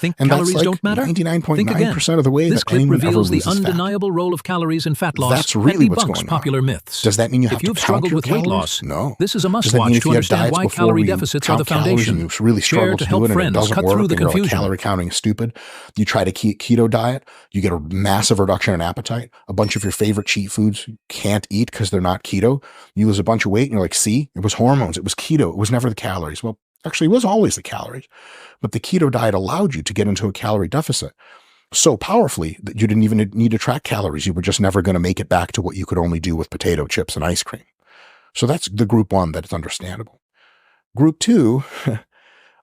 Think And calories that's like don't matter? 99.9% of the way This that clip anyone ever reveals the loses fat. undeniable role of calories in fat loss That's really and what's debunks going popular on. myths. Does that mean you have If to you've count struggled your with weight calories? loss, No. this is a Does that mean must-watch if to you have understand diets why before calorie where you deficits are the count calories and foundation? you really Share struggle to to help do it and it friends doesn't cut work through the and you're like confusion. calorie counting is stupid, you try to keto diet, you get a massive reduction in appetite, a bunch of your favorite cheat foods you can't eat because they're not keto, you lose a bunch of weight and you're like, see, it was hormones, it was keto, it was never the calories. Well, actually it was always the calories, but the keto diet allowed you to get into a calorie deficit so powerfully that you didn't even need to track calories. You were just never going to make it back to what you could only do with potato chips and ice cream. So that's the group one that is understandable. Group two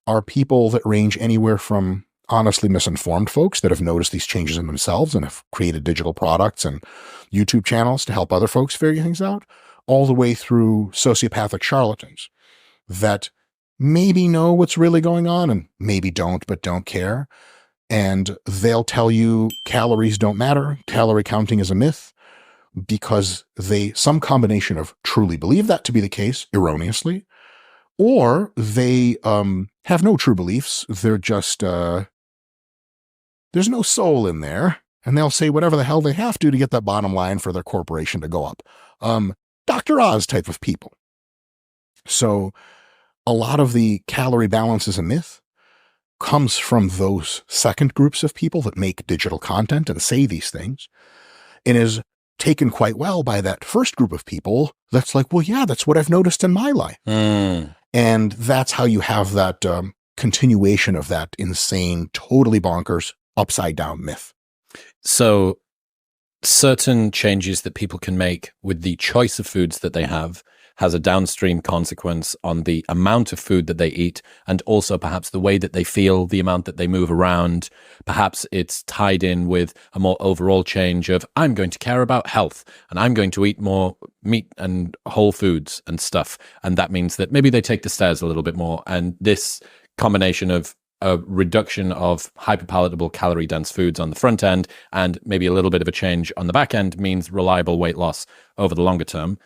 are people that range anywhere from honestly misinformed folks that have noticed these changes in themselves and have created digital products and YouTube channels to help other folks figure things out, all the way through sociopathic charlatans that maybe know what's really going on and maybe don't, but don't care. And they'll tell you calories don't matter, calorie counting is a myth, because they, some combination of truly believe that to be the case erroneously, or they have no true beliefs. They're just, there's no soul in there, and they'll say whatever the hell they have to get that bottom line for their corporation to go up. Dr. Oz type of people. So a lot of the calorie balance is a myth comes from those second groups of people that make digital content and say these things, and is taken quite well by that first group of people that's like, well, yeah, that's what I've noticed in my life. And that's how you have that continuation of that insane, totally bonkers, upside down myth. So certain changes that people can make with the choice of foods that they have has a downstream consequence on the amount of food that they eat, and also perhaps the way that they feel, the amount that they move around. Perhaps it's tied in with a more overall change of, I'm going to care about health and I'm going to eat more meat and whole foods and stuff. And that means that maybe they take the stairs a little bit more. And this combination of a reduction of hyper-palatable calorie-dense foods on the front end and maybe a little bit of a change on the back end means reliable weight loss over the longer term.